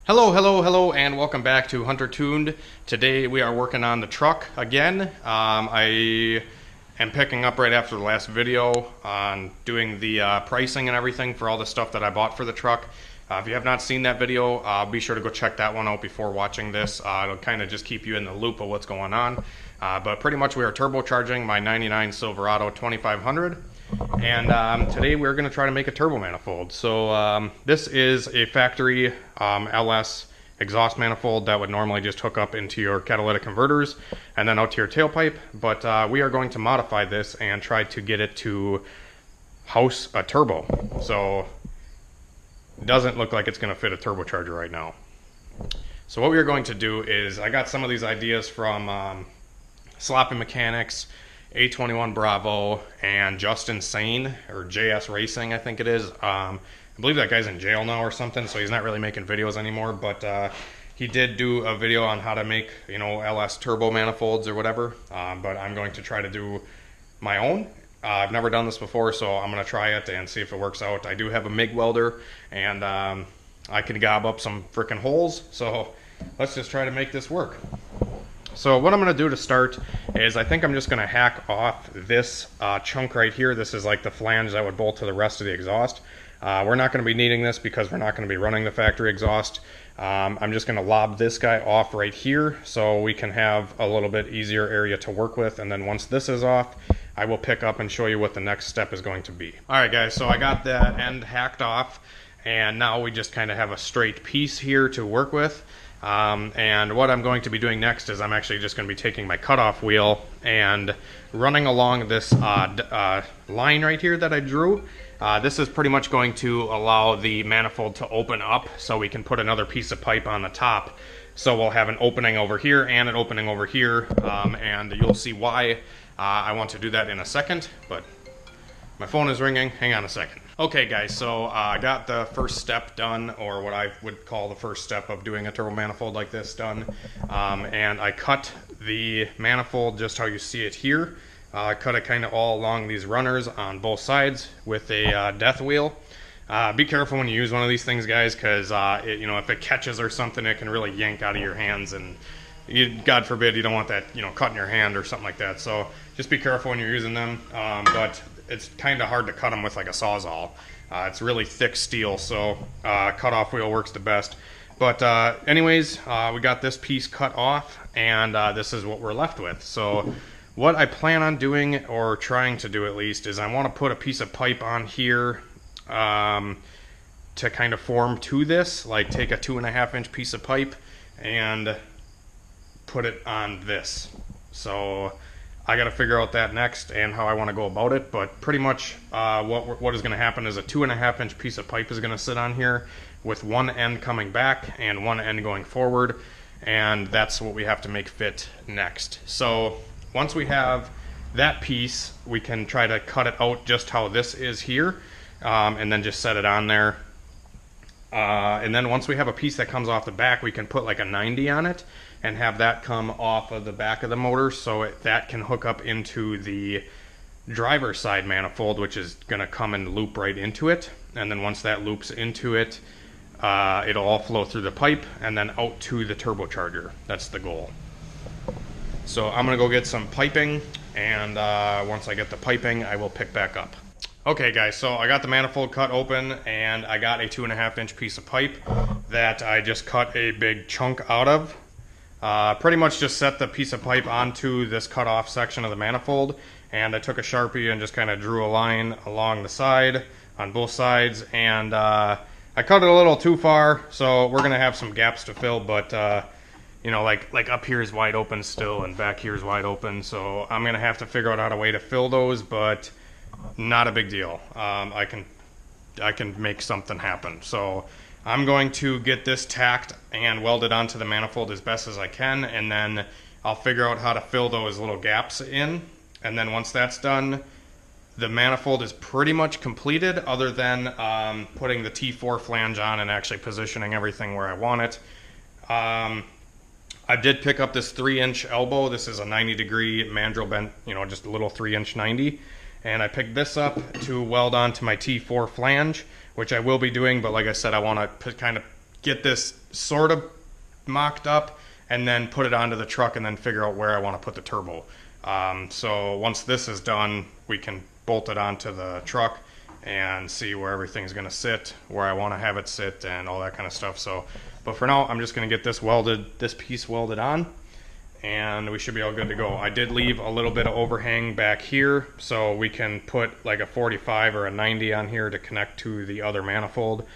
Hello, and welcome back to Hunter Tuned. Today we are working on the truck again. I am picking up right after the last video on doing the pricing and everything for all the stuff that I bought for the truck. If you have not seen that video, be sure to go check that one out before watching this. It'll kind of just keep you in the loop of what's going on. But pretty much we are turbocharging my 99 Silverado 2500. And today we're going to try to make a turbo manifold. So this is a factory LS exhaust manifold that would normally just hook up into your catalytic converters and then out to your tailpipe. But we are going to modify this and try to get it to house a turbo. So it doesn't look like it's going to fit a turbocharger right now. So what we are going to do is, I got some of these ideas from Sloppy Mechanics, A21 Bravo, and Just Insane, or JS Racing, I think it is. I believe that guy's in jail now or something, so he's not really making videos anymore, but he did do a video on how to make, LS turbo manifolds or whatever, but I'm going to try to do my own. I've never done this before, so I'm going to try it and see if it works out. I do have a MIG welder, and I can gob up some freaking holes, so let's just try to make this work. So what I'm going to do to start is, I think I'm just going to hack off this chunk right here. This is like the flange that would bolt to the rest of the exhaust. We're not going to be needing this because we're not going to be running the factory exhaust. I'm just going to lob this guy off right here so we can have a little bit easier area to work with. And then once this is off, I will pick up and show you what the next step is going to be. Alright guys, so I got that end hacked off, and now we just kind of have a straight piece here to work with. And what I'm going to be doing next is I'm actually just going to be taking my cutoff wheel and running along this line right here that I drew. This is pretty much going to allow the manifold to open up so we can put another piece of pipe on the top. So we'll have an opening over here and an opening over here, and you'll see why I want to do that in a second, but my phone is ringing. Hang on a second. Okay guys, so I got the first step done, or what I would call the first step of doing a turbo manifold like this done. And I cut the manifold just how you see it here. I cut it kind of all along these runners on both sides with a death wheel. Be careful when you use one of these things, guys, because if it catches or something, it can really yank out of your hands, and God forbid you don't want that cut in your hand or something like that. So just be careful when you're using them. But it's kind of hard to cut them with like a Sawzall. It's really thick steel, so cutoff wheel works the best. But anyways, we got this piece cut off, and this is what we're left with. So what I plan on doing, or trying to do at least, is I want to put a piece of pipe on here to kind of form to this, like take a 2.5 inch piece of pipe and put it on this. So I got to figure out that next and how I want to go about it, but pretty much what is going to happen is a 2.5 inch piece of pipe is going to sit on here with one end coming back and one end going forward, and that's what we have to make fit next. So once we have that piece, we can try to cut it out just how this is here, and then just set it on there. And then once we have a piece that comes off the back, we can put like a 90 on it and have that come off of the back of the motor, so that can hook up into the driver's side manifold, which is going to come and loop right into it. And then once that loops into it, it'll all flow through the pipe and then out to the turbocharger. That's the goal. So I'm going to go get some piping, and once I get the piping, I will pick back up. Okay guys, so I got the manifold cut open, and I got a 2.5 inch piece of pipe that I just cut a big chunk out of. Pretty much just set the piece of pipe onto this cut off section of the manifold, and I took a Sharpie and just kind of drew a line along the side on both sides, and I cut it a little too far, so we're gonna have some gaps to fill, but like up here is wide open still, and back here is wide open, so I'm gonna have to figure out a way to fill those, but not a big deal. I can make something happen. So I'm going to get this tacked and welded onto the manifold as best as I can, and then I'll figure out how to fill those little gaps in. And then once that's done, the manifold is pretty much completed, other than putting the T4 flange on and actually positioning everything where I want it. I did pick up this 3-inch elbow. This is a 90-degree mandrel bent, just a little 3-inch 90. And I picked this up to weld onto my T4 flange, which I will be doing, but like I said, I want to kind of get this sort of mocked up and then put it onto the truck and then figure out where I want to put the turbo. So once this is done, we can bolt it onto the truck and see where everything's going to sit, where I want to have it sit, and all that kind of stuff. So, but for now, I'm just going to get this piece welded on, and we should be all good to go. I did leave a little bit of overhang back here, so we can put like a 45 or a 90 on here to connect to the other manifold.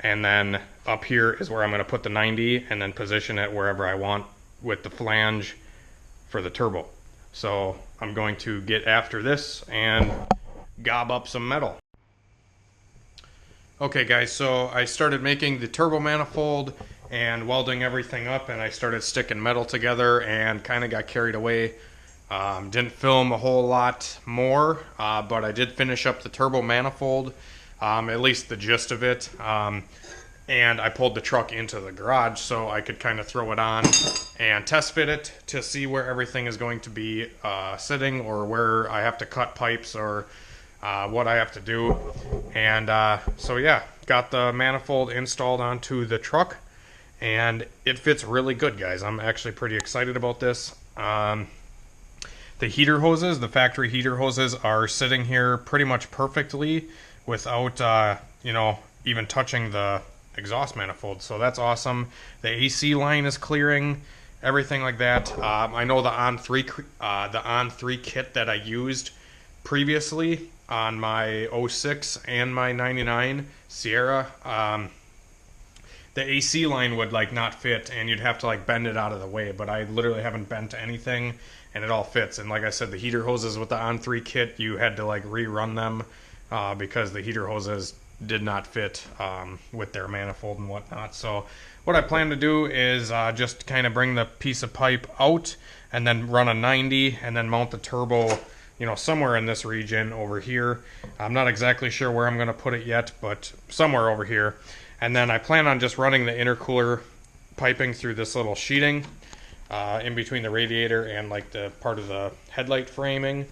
And then up here is where I'm going to put the 90 and then position it wherever I want with the flange for the turbo. So I'm going to get after this and gob up some metal. Okay guys, so I started making the turbo manifold and welding everything up, and I started sticking metal together and kind of got carried away. Didn't film a whole lot more, but I did finish up the turbo manifold, at least the gist of it. And I pulled the truck into the garage so I could kind of throw it on and test fit it to see where everything is going to be sitting, or where I have to cut pipes, or what I have to do. And so yeah, got the manifold installed onto the truck, and it fits really good, guys. I'm actually pretty excited about this. The heater hoses, the factory heater hoses, are sitting here pretty much perfectly without you know, even touching the exhaust manifold, so that's awesome. The AC line is clearing, everything like that. I know the On3 kit that I used previously on my 06 and my 99 Sierra, the AC line would like not fit, and you'd have to like bend it out of the way, but I literally haven't bent anything and it all fits. And like I said, the heater hoses with the On3 kit, you had to like rerun them because the heater hoses did not fit with their manifold and whatnot. So what I plan to do is just kind of bring the piece of pipe out and then run a 90 and then mount the turbo, you know, somewhere in this region over here. I'm not exactly sure where I'm going to put it yet, but somewhere over here. And then I plan on just running the intercooler piping through this little sheeting in between the radiator and like the part of the headlight framing,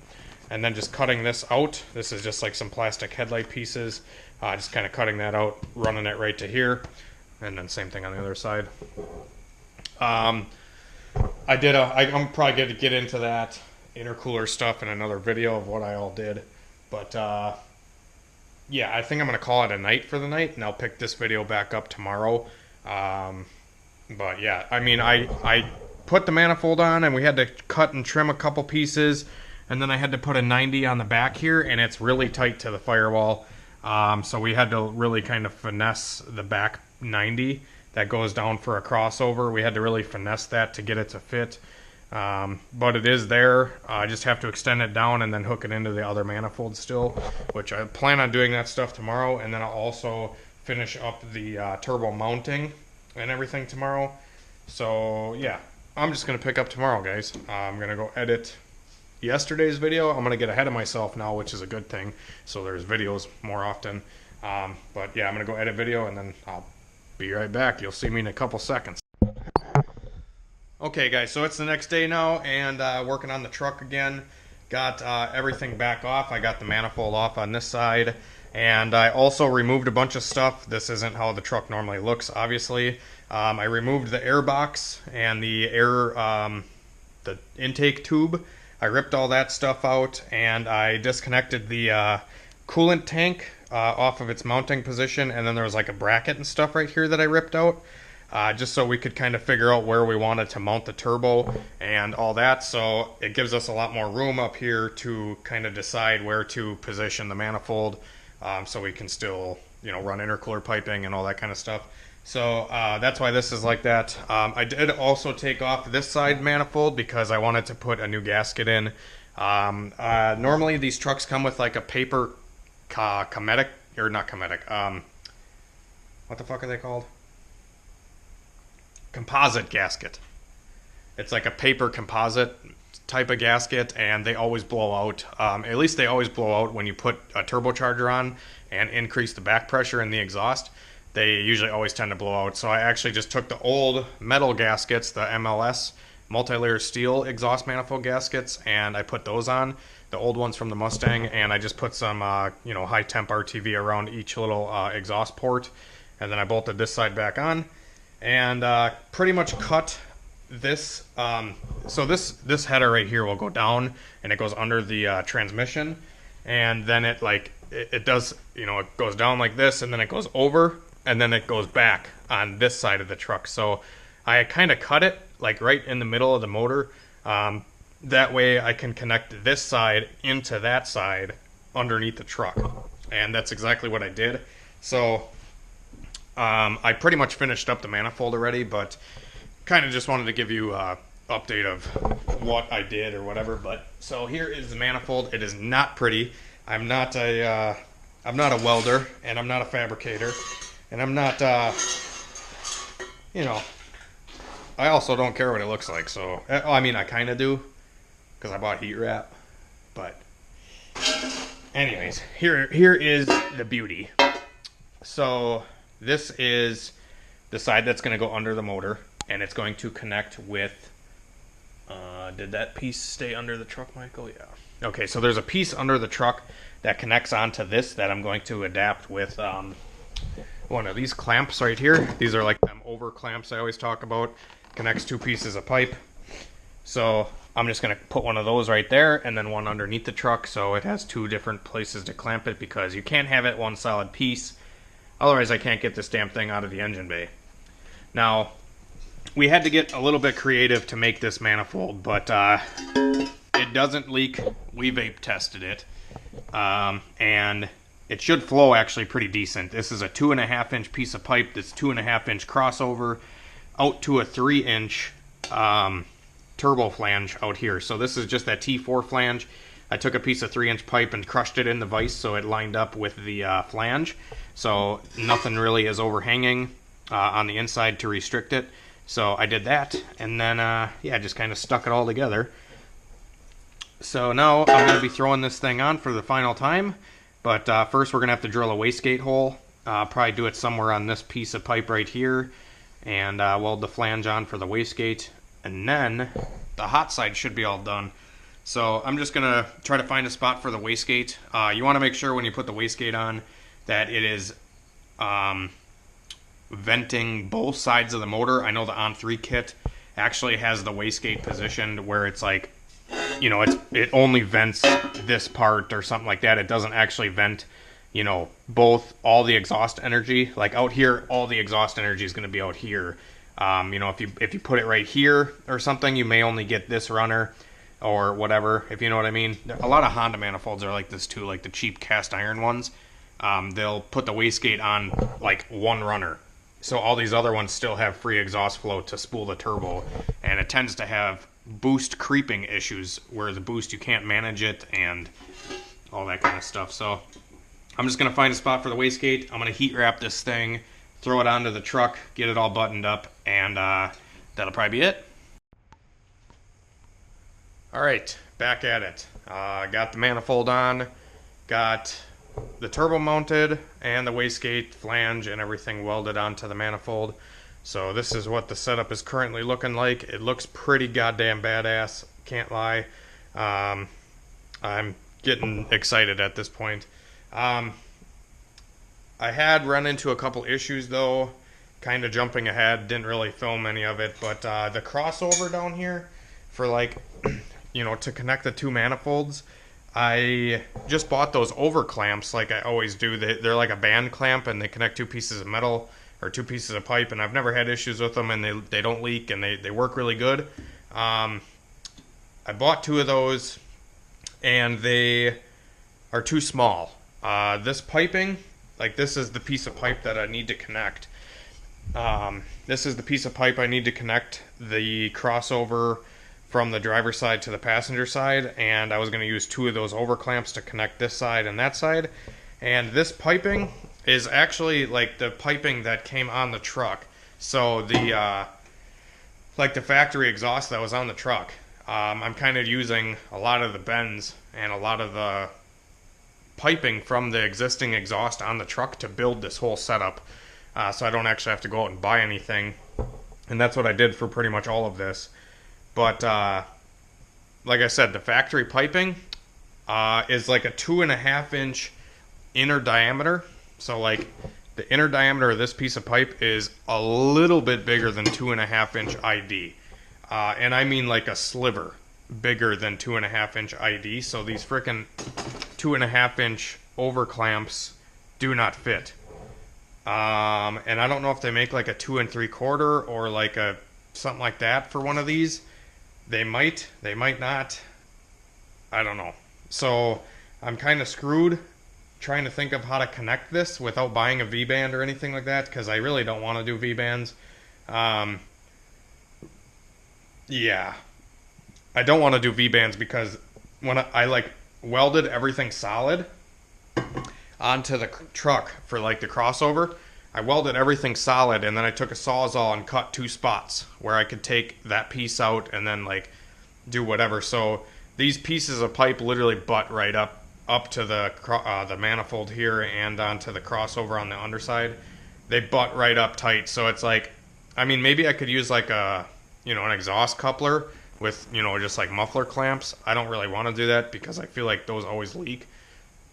and then just cutting this out. This is just like some plastic headlight pieces. Just kind of cutting that out, running it right to here, and then same thing on the other side. I'm probably going to get into that intercooler stuff in another video of what I all did, but yeah, I think I'm going to call it a night for the night, and I'll pick this video back up tomorrow. But yeah, I mean, I put the manifold on, and we had to cut and trim a couple pieces, and then I had to put a 90 on the back here, and it's really tight to the firewall. So we had to really kind of finesse the back 90 that goes down for a crossover. We had to really finesse that to get it to fit. But it is there. I just have to extend it down and then hook it into the other manifold still, which I plan on doing that stuff tomorrow. And then I'll also finish up the turbo mounting and everything tomorrow. So yeah, I'm just going to pick up tomorrow, guys. I'm going to go edit yesterday's video. I'm going to get ahead of myself now, which is a good thing, so there's videos more often. But yeah, I'm going to go edit video, and then I'll be right back. You'll see me in a couple seconds. Okay guys, so it's the next day now, and working on the truck again. Got everything back off. I got the manifold off on this side, and I also removed a bunch of stuff. This isn't how the truck normally looks, obviously. I removed the air box and the air the intake tube. I ripped all that stuff out, and I disconnected the coolant tank off of its mounting position, and then there was like a bracket and stuff right here that I ripped out, just so we could kind of figure out where we wanted to mount the turbo and all that. So it gives us a lot more room up here to kind of decide where to position the manifold, so we can still, you know, run intercooler piping and all that kind of stuff. So that's why this is like that. I did also take off this side manifold because I wanted to put a new gasket in. Normally these trucks come with like a paper Cometic, or not Cometic, what the fuck are they called? Composite gasket. It's like a paper composite type of gasket, and they always blow out. At least they always blow out when you put a turbocharger on and increase the back pressure in the exhaust. They usually always tend to blow out. So I actually just took the old metal gaskets, the MLS, multi-layer steel exhaust manifold gaskets, and I put those on, the old ones from the Mustang, and I just put some you know, high temp RTV around each little exhaust port, and then I bolted this side back on. and pretty much cut this. So this header right here will go down, and it goes under the transmission, and then it does, it goes down like this, and then it goes over, and then it goes back on this side of the truck. So I kind of cut it like right in the middle of the motor. That way I can connect this side into that side underneath the truck, and that's exactly what I did. So I pretty much finished up the manifold already, but kind of just wanted to give you an update of what I did or whatever. But so here is the manifold. It is not pretty. I'm not a welder, and I'm not a fabricator, and I'm not I also don't care what it looks like. So I mean, I kind of do, because I bought heat wrap. But anyways, here is the beauty. So this is the side that's going to go under the motor, and it's going to connect with, did that piece stay under the truck, Michael? Yeah. Okay, so there's a piece under the truck that connects onto this that I'm going to adapt with one of these clamps right here. These are like them over clamps I always talk about. Connects two pieces of pipe. So I'm just going to put one of those right there, and then one underneath the truck, so it has two different places to clamp it, because you can't have it one solid piece. Otherwise, I can't get this damn thing out of the engine bay. Now, we had to get a little bit creative to make this manifold, but it doesn't leak. We vape tested it, and it should flow actually pretty decent. This is a 2.5-inch piece of pipe that's 2.5-inch crossover out to a 3-inch turbo flange out here. So this is just that T4 flange. I took a piece of 3-inch pipe and crushed it in the vise so it lined up with the flange. So nothing really is overhanging on the inside to restrict it. So I did that, and then yeah, just kind of stuck it all together. So now I'm going to be throwing this thing on for the final time. But first we're going to have to drill a wastegate hole. Probably do it somewhere on this piece of pipe right here, and weld the flange on for the wastegate. And then the Hotside should be all done. So I'm just going to try to find a spot for the wastegate. You want to make sure when you put the wastegate on that it is venting both sides of the motor. I know the On3 kit actually has the wastegate positioned where it's like, it only vents this part or something like that. It doesn't actually vent, all the exhaust energy. Like out here, all the exhaust energy is going to be out here. If you put it right here or something, you may only get this runner or whatever, if you know what I mean. A lot of Honda manifolds are like this too, like the cheap cast iron ones. They'll put the wastegate on like one runner, so all these other ones still have free exhaust flow to spool the turbo, and it tends to have boost creeping issues where the boost, you can't manage it and all that kind of stuff. So I'm just going to find a spot for the wastegate. I'm going to heat wrap this thing, throw it onto the truck, get it all buttoned up, and that'll probably be it. Alright, back at it. Got the manifold on, got the turbo mounted, and the wastegate, flange, and everything welded onto the manifold. So this is what the setup is currently looking like. It looks pretty goddamn badass, can't lie. I'm getting excited at this point. I had run into a couple issues though, kind of jumping ahead, didn't really film any of it, but the crossover down here for to connect the two manifolds, I just bought those over clamps like I always do. They're like a band clamp, and they connect two pieces of metal or two pieces of pipe, and I've never had issues with them, and they don't leak, and they work really good. I bought two of those, and they are too small. This piping, like this is the piece of pipe that I need to connect. This is the piece of pipe I need to connect the crossover from the driver's side to the passenger side, and I was going to use two of those over clamps to connect this side and that side. And this piping is actually like the piping that came on the truck. So the like the factory exhaust that was on the truck. I'm kind of using a lot of the bends and a lot of the piping from the existing exhaust on the truck to build this whole setup. So I don't actually have to go out and buy anything. And that's what I did for pretty much all of this. But like I said, the factory piping is like a 2.5-inch inner diameter. So like The inner diameter of this piece of pipe is a little bit bigger than 2.5-inch ID. And I mean like a sliver bigger than 2.5-inch ID. So these frickin' 2.5-inch over clamps do not fit. And I don't know if they make like a 2 3/4 or like a something like that for one of these. They might not. I don't know. So I'm kind of screwed trying to think of how to connect this without buying a V-band or anything like that, because I really don't want to do V-bands. Yeah, I don't want to do V-bands because when I like welded everything solid onto the truck for like the crossover, I welded everything solid, and then I took a Sawzall and cut 2 spots where I could take that piece out and then like do whatever. So these pieces of pipe literally butt right up to the manifold here and onto the crossover on the underside. They butt right up tight. So it's like, I mean, maybe I could use like a, an exhaust coupler with, just like muffler clamps. I don't really want to do that because I feel like those always leak,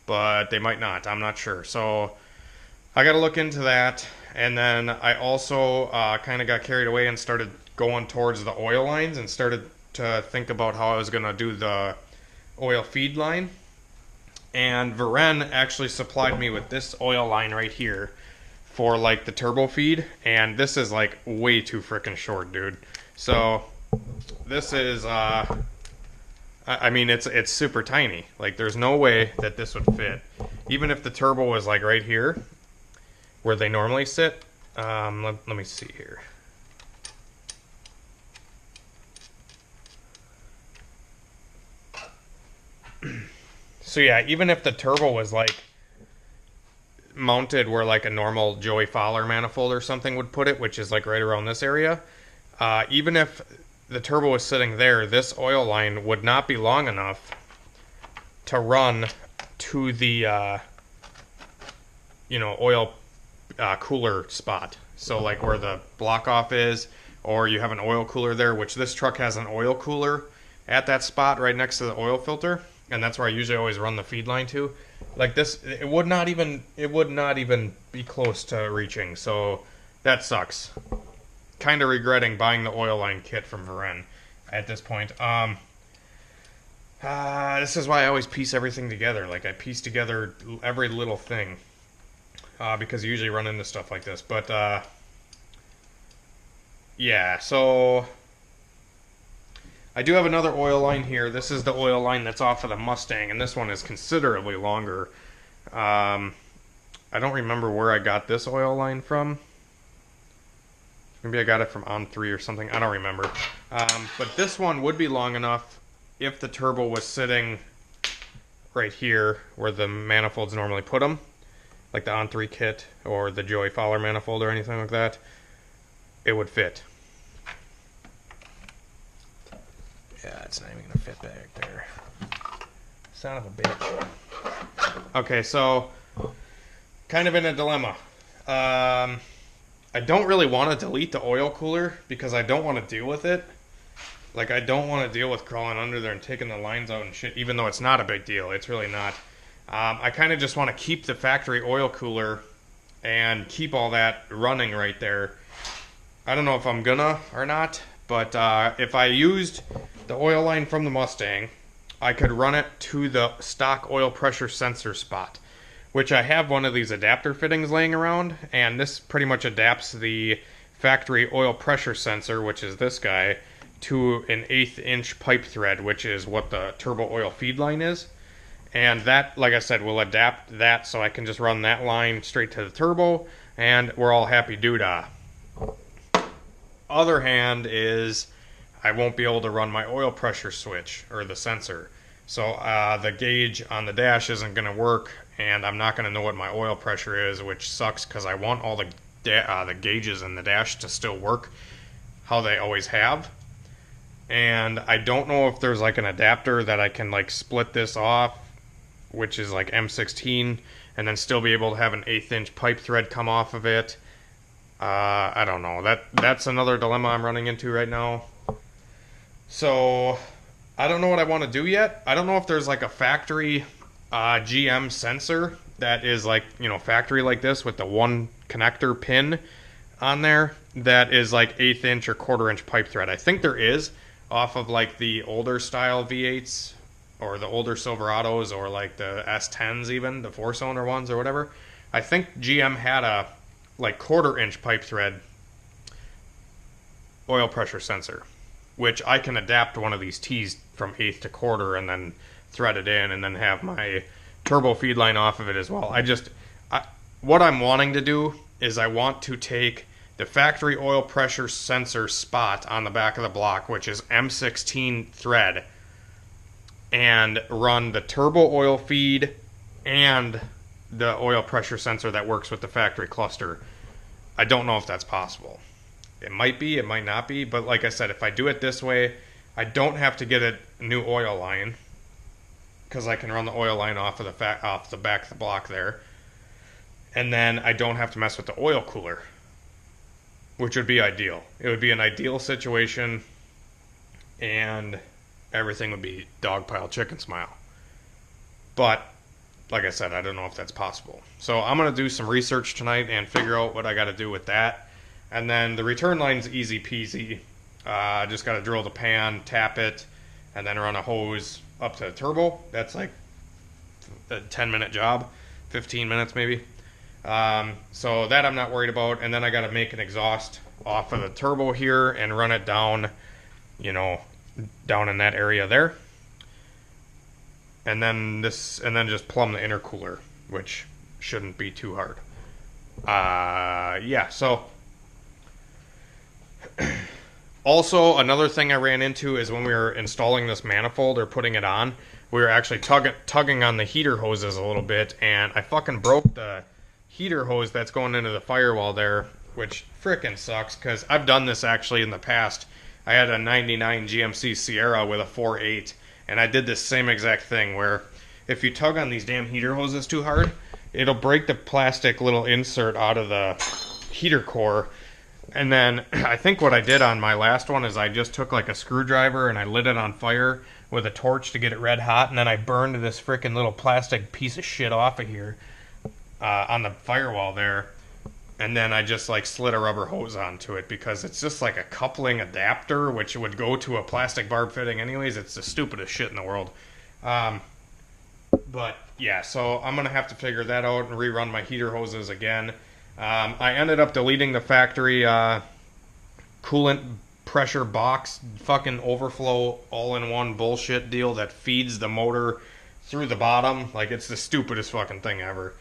but they might not. I'm not sure. So I got to look into that. And then I also kind of got carried away and started going towards the oil lines and started to think about how I was going to do the oil feed line. And Varen actually supplied me with this oil line right here for like the turbo feed, and this is like way too freaking short, dude. So this is I mean it's super tiny. Like there's no way that this would fit, even if the turbo was like right here where they normally sit. Let me see here. So yeah, even if the turbo was like mounted where like a normal Joey Fowler manifold or something would put it, which is like right around this area, even if the turbo was sitting there, this oil line would not be long enough to run to the oil cooler spot. So like where the block off is, or you have an oil cooler there, which this truck has an oil cooler at that spot right next to the oil filter. And that's where I usually always run the feed line to. Like this, it would not even be close to reaching. So that sucks. Kind of regretting buying the oil line kit from Varen at this point. This is why I always piece everything together. Like I piece together every little thing because you usually run into stuff like this. But yeah, so I do have another oil line here. This is the oil line that's off of the Mustang, and this one is considerably longer. I don't remember where I got this oil line from. Maybe I got it from On3 or something. I don't remember. But this one would be long enough if the turbo was sitting right here where the manifolds normally put them, like the On3 kit or the Joey Fowler manifold or anything like that. It would fit. Yeah, it's not even going to fit back there. Son of a bitch. Okay, so kind of in a dilemma. I don't really want to delete the oil cooler because I don't want to deal with it. Like, I don't want to deal with crawling under there and taking the lines out and shit, even though it's not a big deal. It's really not. I kind of just want to keep the factory oil cooler and keep all that running right there. I don't know if I'm gonna or not, but if I used the oil line from the Mustang, I could run it to the stock oil pressure sensor spot, which I have one of these adapter fittings laying around, and this pretty much adapts the factory oil pressure sensor, which is this guy, to an 1/8 inch pipe thread, which is what the turbo oil feed line is. And that, like I said, will adapt that so I can just run that line straight to the turbo, and we're all happy doodah. Other hand is I won't be able to run my oil pressure switch or the sensor. So the gauge on the dash isn't going to work, and I'm not going to know what my oil pressure is, which sucks because I want all the gauges in the dash to still work how they always have. And I don't know if there's like an adapter that I can like split this off, which is like M16, and then still be able to have an 1/8 inch pipe thread come off of it. I don't know. That's another dilemma I'm running into right now. So I don't know what I want to do yet. I don't know if there's like a factory GM sensor that is like, factory like this with the one connector pin on there that is like 1/8 inch or 1/4 inch pipe thread. I think there is off of like the older style V8s or the older Silverados or like the S10s, even the 4-cylinder ones or whatever. I think GM had a like 1/4 inch pipe thread oil pressure sensor, which I can adapt one of these T's from 1/8 to 1/4 and then thread it in and then have my turbo feed line off of it as well. What I'm wanting to do is I want to take the factory oil pressure sensor spot on the back of the block, which is M16 thread, and run the turbo oil feed and the oil pressure sensor that works with the factory cluster. I don't know if that's possible. It might be, it might not be, but like I said, if I do it this way, I don't have to get a new oil line because I can run the oil line off the back of the block there. And then I don't have to mess with the oil cooler, which would be ideal. It would be an ideal situation, and everything would be dogpile chicken smile. But, like I said, I don't know if that's possible. So I'm going to do some research tonight and figure out what I got to do with that. And then the return line's easy peasy. Just got to drill the pan, tap it, and then run a hose up to the turbo. That's like a 10-minute job, 15 minutes maybe. So that I'm not worried about. And then I got to make an exhaust off of the turbo here and run it down, down in that area there. And then just plumb the intercooler, which shouldn't be too hard. Yeah, so also another thing I ran into is when we were installing this manifold or putting it on, we were actually tugging on the heater hoses a little bit, and I fucking broke the heater hose that's going into the firewall there, which frickin' sucks because I've done this actually in the past. I had a 99 GMC Sierra with a 4.8, and I did this same exact thing where if you tug on these damn heater hoses too hard, it'll break the plastic little insert out of the heater core. And then I think what I did on my last one is I just took like a screwdriver and I lit it on fire with a torch to get it red hot, and then I burned this frickin' little plastic piece of shit off of here on the firewall there. And then I just like slid a rubber hose onto it because it's just like a coupling adapter, which would go to a plastic barb fitting anyways. It's the stupidest shit in the world. But yeah, so I'm going to have to figure that out and rerun my heater hoses again. I ended up deleting the factory coolant pressure box fucking overflow all-in-one bullshit deal that feeds the motor through the bottom. Like, it's the stupidest fucking thing ever.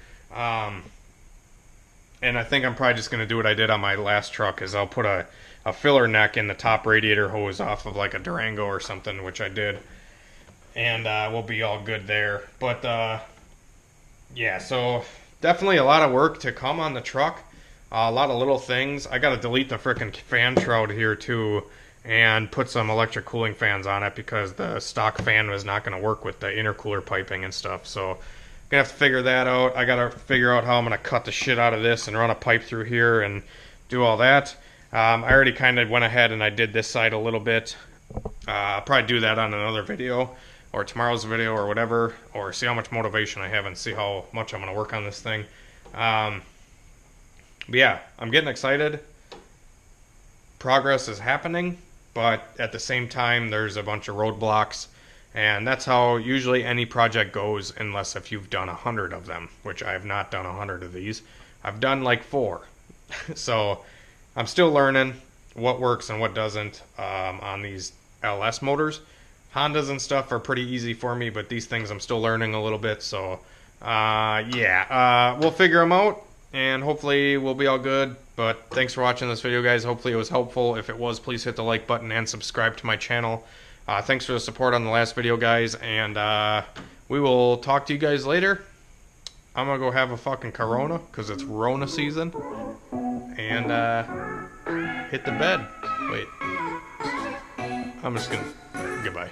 And I think I'm probably just going to do what I did on my last truck, is I'll put a filler neck in the top radiator hose off of like a Durango or something, which I did. And we'll be all good there. But yeah, so definitely a lot of work to come on the truck. A lot of little things. I got to delete the frickin' fan shroud here too and put some electric cooling fans on it because the stock fan was not going to work with the intercooler piping and stuff. So gonna have to figure that out. I gotta figure out how I'm gonna cut the shit out of this and run a pipe through here and do all that. I already kind of went ahead and I did this side a little bit. I'll probably do that on another video or tomorrow's video or whatever, or see how much motivation I have and see how much I'm gonna work on this thing. But yeah, I'm getting excited. Progress is happening, but at the same time there's a bunch of roadblocks. And that's how usually any project goes, unless if you've done 100 of them, which I have not done 100 of these. I've done like 4. So I'm still learning what works and what doesn't on these LS motors. Hondas and stuff are pretty easy for me, but these things I'm still learning a little bit. So yeah, we'll figure them out, and hopefully we'll be all good. But thanks for watching this video, guys. Hopefully it was helpful. If it was, please hit the like button and subscribe to my channel. Thanks for the support on the last video, guys, and we will talk to you guys later. I'm gonna go have a fucking Corona, because it's Rona season, and hit the bed. Wait. I'm just gonna... Goodbye.